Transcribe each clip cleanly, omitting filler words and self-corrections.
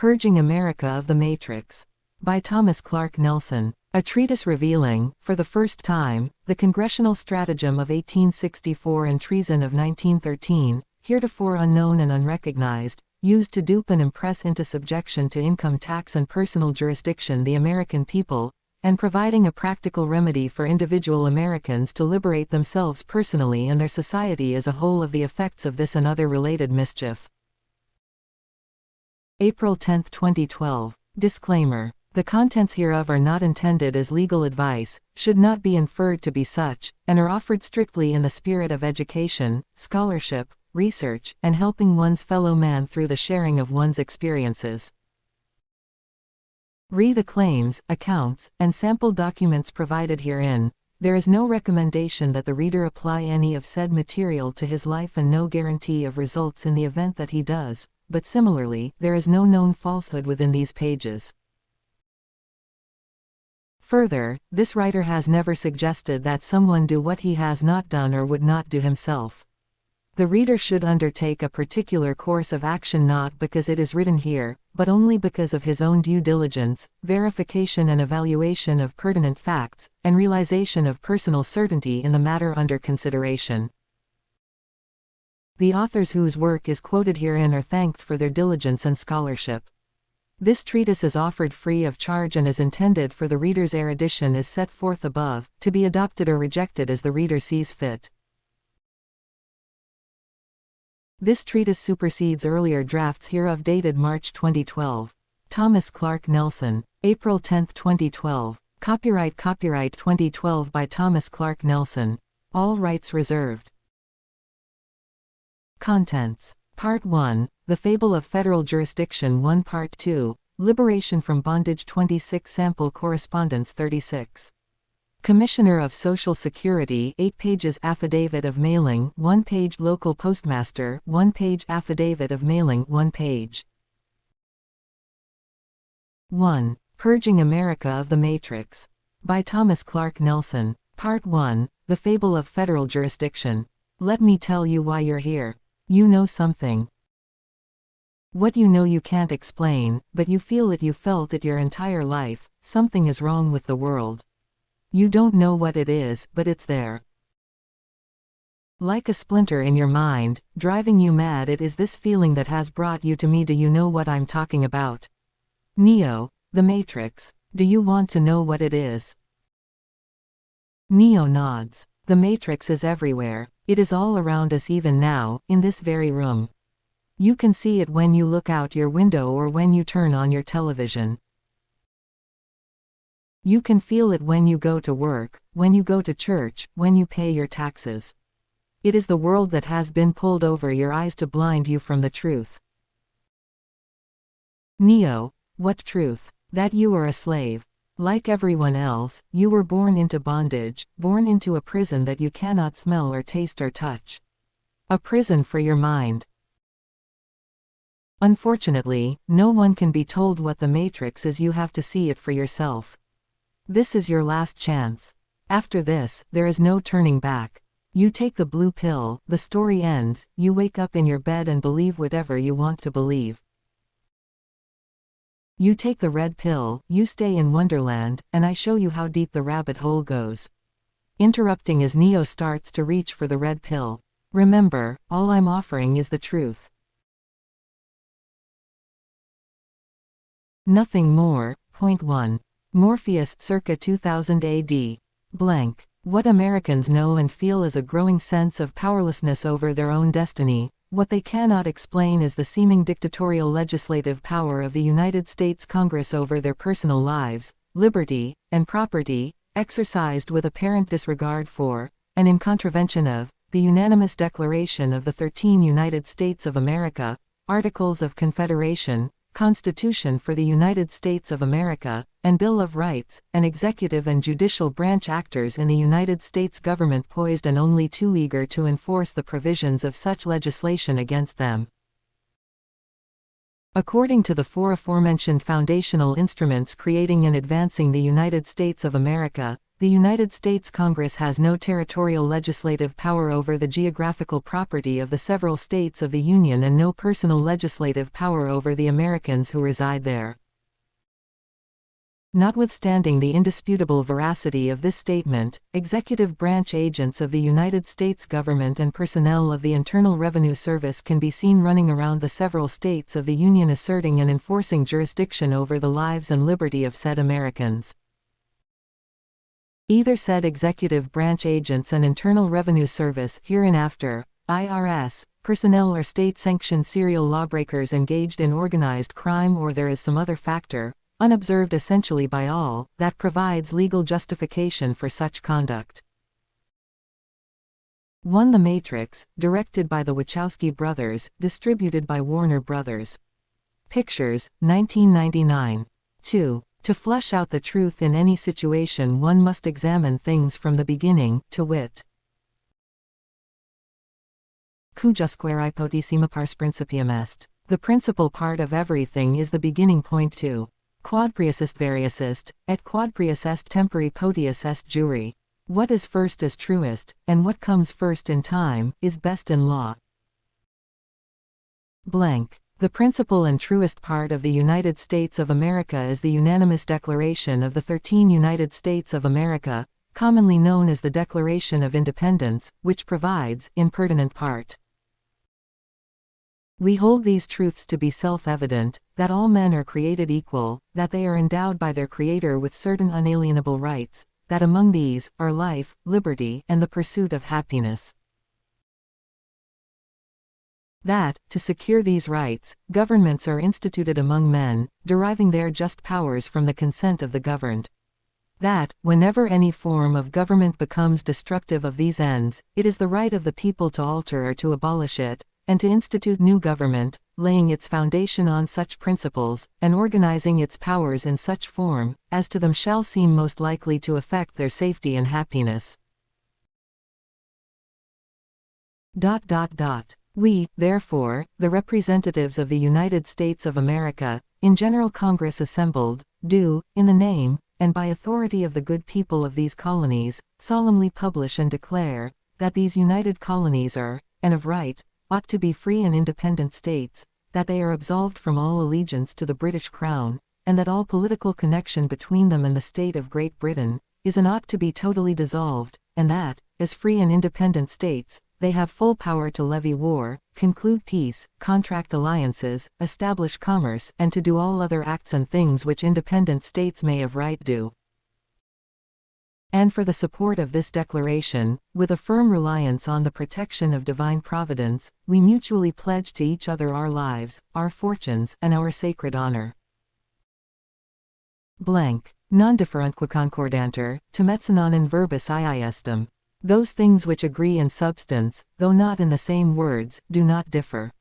Purging America of the Matrix. By Thomas Clark Nelson. A treatise revealing, for the first time, the congressional stratagem of 1864 and treason of 1913, heretofore unknown and unrecognized, used to dupe and impress into subjection to income tax and personal jurisdiction the American people, and providing a practical remedy for individual Americans to liberate themselves personally and their society as a whole of the effects of this and other related mischief. April 10, 2012. Disclaimer. The contents hereof are not intended as legal advice, should not be inferred to be such, and are offered strictly in the spirit of education, scholarship, research, and helping one's fellow man through the sharing of one's experiences. Re the claims, accounts, and sample documents provided herein. There is no recommendation that the reader apply any of said material to his life and no guarantee of results in the event that he does, but similarly, there is no known falsehood within these pages. Further, this writer has never suggested that someone do what he has not done or would not do himself. The reader should undertake a particular course of action not because it is written here, but only because of his own due diligence, verification and evaluation of pertinent facts, and realization of personal certainty in the matter under consideration. The authors whose work is quoted herein are thanked for their diligence and scholarship. This treatise is offered free of charge and is intended for the reader's erudition as set forth above, to be adopted or rejected as the reader sees fit. This treatise supersedes earlier drafts hereof dated March 2012. Thomas Clark Nelson. April 10, 2012. Copyright 2012 by Thomas Clark Nelson. All rights reserved. Contents. Part 1, The Fable of Federal Jurisdiction 1 Part 2, Liberation from Bondage 26 Sample Correspondence 36. Commissioner of Social Security 8 pages Affidavit of Mailing 1 page Local Postmaster 1 page Affidavit of Mailing 1 page. 1. Purging America of the Matrix. By Thomas Clark Nelson. Part 1, The Fable of Federal Jurisdiction. Let me tell you why you're here. You know something. What you know you can't explain, but you feel it, you felt it your entire life. Something is wrong with the world. You don't know what it is, but it's there. Like a splinter in your mind, driving you mad, it is this feeling that has brought you to me. Do you know what I'm talking about? Neo, the Matrix. Do you want to know what it is? Neo nods. The Matrix is everywhere. It is all around us even now, in this very room. You can see it when you look out your window or when you turn on your television. You can feel it when you go to work, when you go to church, when you pay your taxes. It is the world that has been pulled over your eyes to blind you from the truth. Neo, what truth? That you are a slave. Like everyone else, you were born into bondage, born into a prison that you cannot smell or taste or touch. A prison for your mind. Unfortunately, no one can be told what the Matrix is. You have to see it for yourself. This is your last chance. After this, there is no turning back. You take the blue pill, the story ends, you wake up in your bed and believe whatever you want to believe. You take the red pill, you stay in Wonderland, and I show you how deep the rabbit hole goes. Interrupting as Neo starts to reach for the red pill. Remember, all I'm offering is the truth. Nothing more. Point 1. Morpheus, circa 2000 AD. Blank. What Americans know and feel is a growing sense of powerlessness over their own destiny. What they cannot explain is the seeming dictatorial legislative power of the United States Congress over their personal lives, liberty, and property, exercised with apparent disregard for, and in contravention of, the unanimous Declaration of the 13 United States of America, Articles of Confederation, Constitution for the United States of America, and Bill of Rights, and executive and judicial branch actors in the United States government poised and only too eager to enforce the provisions of such legislation against them. According to the four aforementioned foundational instruments creating and advancing the United States of America, the United States Congress has no territorial legislative power over the geographical property of the several states of the Union and no personal legislative power over the Americans who reside there. Notwithstanding the indisputable veracity of this statement, executive branch agents of the United States government and personnel of the Internal Revenue Service can be seen running around the several states of the Union asserting and enforcing jurisdiction over the lives and liberty of said Americans. Either said executive branch agents and Internal Revenue Service, hereinafter, IRS, personnel or state-sanctioned serial lawbreakers engaged in organized crime, or there is some other factor, unobserved essentially by all, that provides legal justification for such conduct. 1. The Matrix, directed by the Wachowski brothers, distributed by Warner Brothers. Pictures, 1999. 2. To flesh out the truth in any situation, one must examine things from the beginning, to wit. Cujusque hypotissima pars principium est. The principal part of everything is the beginning point too. Quod prius est varius est, et quod prius est tempori potius est juri. What is first is truest, and what comes first in time, is best in law. Blank. The principal and truest part of the United States of America is the unanimous Declaration of the 13 United States of America, commonly known as the Declaration of Independence, which provides, in pertinent part, we hold these truths to be self-evident, that all men are created equal, that they are endowed by their Creator with certain unalienable rights, that among these, are life, liberty, and the pursuit of happiness. That, to secure these rights, governments are instituted among men, deriving their just powers from the consent of the governed. That, whenever any form of government becomes destructive of these ends, it is the right of the people to alter or to abolish it, and to institute new government, laying its foundation on such principles, and organizing its powers in such form, as to them shall seem most likely to affect their safety and happiness. We, therefore, the representatives of the United States of America, in General Congress assembled, do, in the name, and by authority of the good people of these colonies, solemnly publish and declare, that these united colonies are, and of right, ought to be free and independent states, that they are absolved from all allegiance to the British Crown, and that all political connection between them and the state of Great Britain, is and ought to be totally dissolved, and that, as free and independent states, they have full power to levy war, conclude peace, contract alliances, establish commerce, and to do all other acts and things which independent states may of right do. And for the support of this declaration, with a firm reliance on the protection of divine providence, we mutually pledge to each other our lives, our fortunes, and our sacred honor. Blank. Non differentque concordanter, timetse non in verbis iestem. Those things which agree in substance, though not in the same words, do not differ.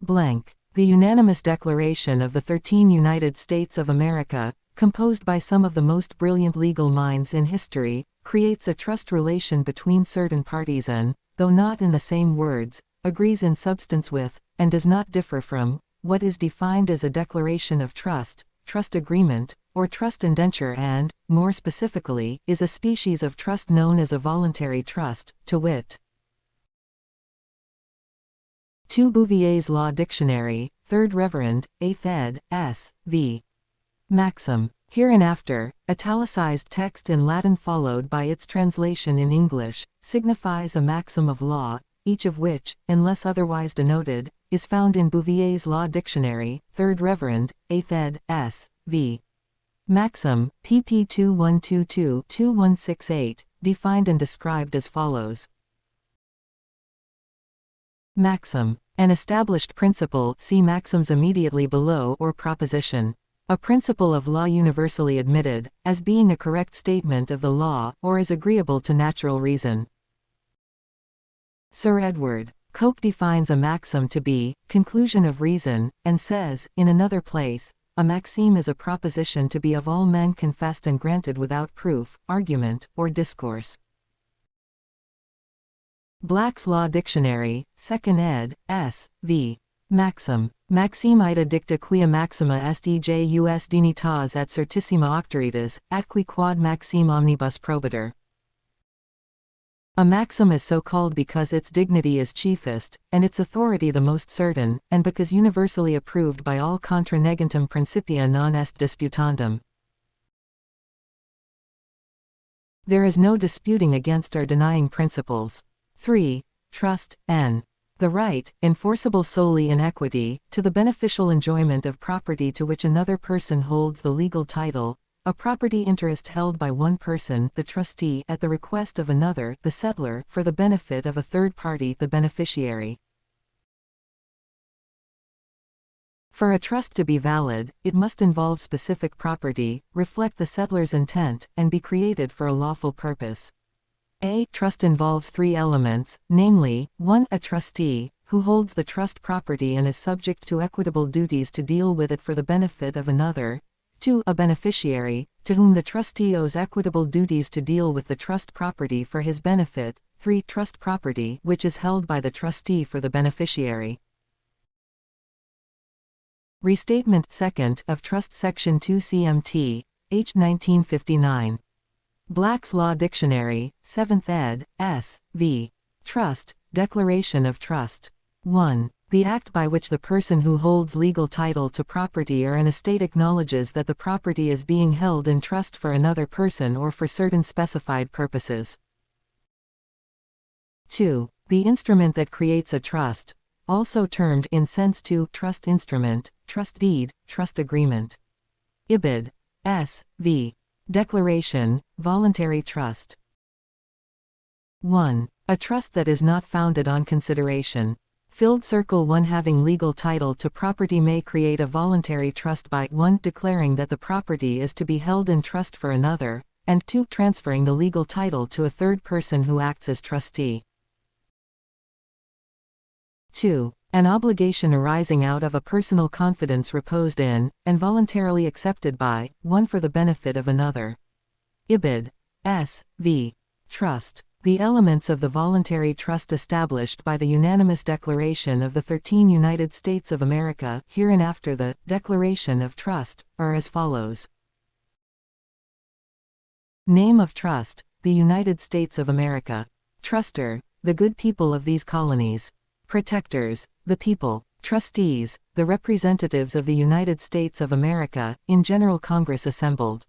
Blank. The unanimous Declaration of the 13 United States of America, composed by some of the most brilliant legal minds in history, creates a trust relation between certain parties and, though not in the same words, agrees in substance with, and does not differ from, what is defined as a declaration of trust, trust agreement, or trust indenture and, more specifically, is a species of trust known as a voluntary trust, to wit. 2 Bouvier's Law Dictionary, 3rd Reverend, 8th ed., S. V. Maxim. Hereinafter, italicized text in Latin followed by its translation in English, signifies a maxim of law, each of which, unless otherwise denoted, is found in Bouvier's Law Dictionary, 3rd Reverend, 8th ed., S. V. Maxim, pp. 2122-2168, defined and described as follows. Maxim. An established principle, see maxims immediately below, or proposition. A principle of law universally admitted, as being a correct statement of the law, or as agreeable to natural reason. Sir Edward Coke defines a maxim to be, conclusion of reason, and says, in another place, a maxime is a proposition to be of all men confessed and granted without proof, argument, or discourse. Black's Law Dictionary, 2nd ed., S. V. Maxim. Maxime ita dicta quia maxima est ejus dignitas et certissima octoritas, atqui quod maxime omnibus probator. A maxim is so called because its dignity is chiefest, and its authority the most certain, and because universally approved by all contra negentem principia non est disputandum. There is no disputing against or denying principles. 3. Trust, n. The right, enforceable solely in equity, to the beneficial enjoyment of property to which another person holds the legal title, a property interest held by one person, the trustee, at the request of another, the settlor, for the benefit of a third party, the beneficiary. For a trust to be valid, it must involve specific property, reflect the settlor's intent, and be created for a lawful purpose. A trust involves three elements, namely, 1. A trustee, who holds the trust property and is subject to equitable duties to deal with it for the benefit of another. 2. A beneficiary, to whom the trustee owes equitable duties to deal with the trust property for his benefit. 3. Trust property, which is held by the trustee for the beneficiary. Restatement 2nd of Trust Section 2 CMT, H. 1959. Black's Law Dictionary, 7th ed., S. v. Trust, Declaration of Trust. 1. The act by which the person who holds legal title to property or an estate acknowledges that the property is being held in trust for another person or for certain specified purposes. 2. The instrument that creates a trust, also termed in sense to trust instrument, trust deed, trust agreement. Ibid. S. v. Declaration, voluntary trust. 1. A trust that is not founded on consideration. Filled circle 1. Having legal title to property may create a voluntary trust by 1. Declaring that the property is to be held in trust for another, and 2. Transferring the legal title to a third person who acts as trustee. 2. An obligation arising out of a personal confidence reposed in, and voluntarily accepted by, 1. For the benefit of another. Ibid. S. v. Trust. The elements of the voluntary trust established by the unanimous Declaration of the 13 United States of America, hereinafter the Declaration of Trust, are as follows. Name of trust, the United States of America. Truster, the good people of these colonies. Protectors, the people. Trustees, the representatives of the United States of America, in General Congress assembled.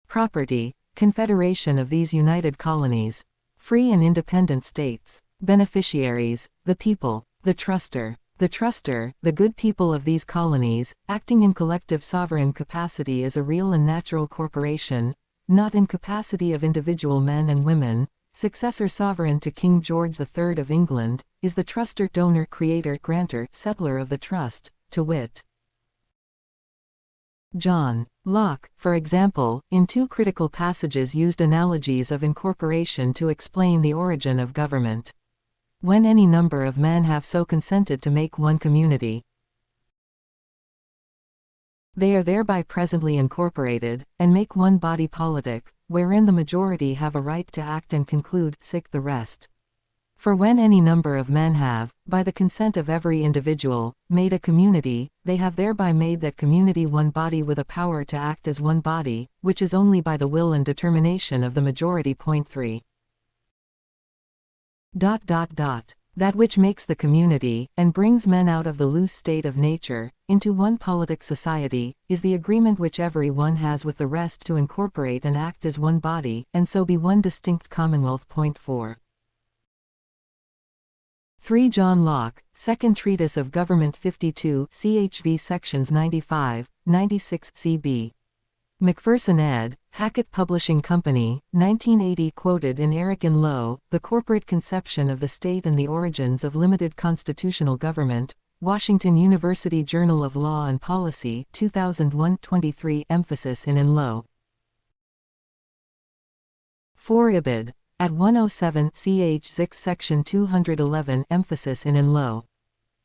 Property, Confederation of these United Colonies. Free and independent states. Beneficiaries, the people. The truster, the good people of these colonies, acting in collective sovereign capacity as a real and natural corporation, not in capacity of individual men and women. Successor sovereign to King George III of England, is the truster, donor, creator, grantor, settlor of the trust, to wit. John Locke, for example, in two critical passages used analogies of incorporation to explain the origin of government. When any number of men have so consented to make one community, they are thereby presently incorporated, and make one body politic, wherein the majority have a right to act and conclude, the rest. For when any number of men have, by the consent of every individual, made a community, they have thereby made that community one body with a power to act as one body, which is only by the will and determination of the majority. 3. That which makes the community, and brings men out of the loose state of nature, into one politic society, is the agreement which every one has with the rest to incorporate and act as one body, and so be one distinct commonwealth. 4. 3. John Locke, Second Treatise of Government 52, CHV Sections 95, 96 CB. McPherson ed., Hackett Publishing Company, 1980. Quoted in Eric and Lowe, The Corporate Conception of the State and the Origins of Limited Constitutional Government, Washington University Journal of Law and Policy, 2001. 23. Emphasis in Lowe. 4. Ibid. At 107 ch. 6 Section 211. Emphasis in Lowe.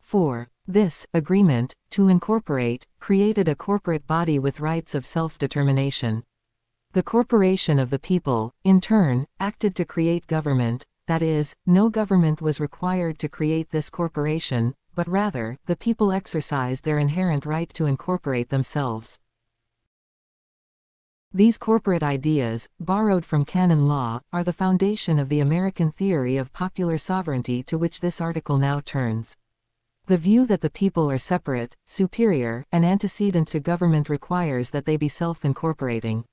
4. This agreement, to incorporate, created a corporate body with rights of self-determination. The corporation of the people, in turn, acted to create government, that is, no government was required to create this corporation, but rather, the people exercised their inherent right to incorporate themselves. These corporate ideas, borrowed from canon law, are the foundation of the American theory of popular sovereignty to which this article now turns. The view that the people are separate, superior, and antecedent to government requires that they be self-incorporating.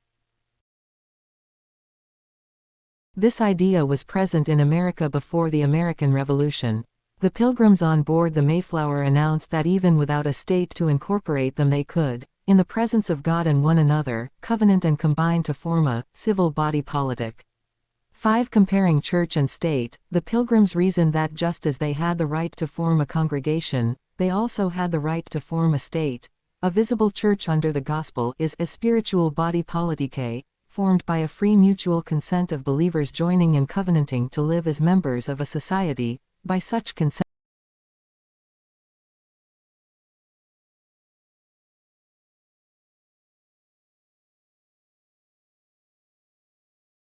This idea was present in America before the American Revolution. The Pilgrims on board the Mayflower announced that even without a state to incorporate them they could, in the presence of God and one another, covenant and combine to form a civil body politic. 5. Comparing church and state, the Pilgrims reasoned that just as they had the right to form a congregation, they also had the right to form a state. A visible church under the gospel is a spiritual body politique, formed by a free mutual consent of believers joining and covenanting to live as members of a society. By such consent,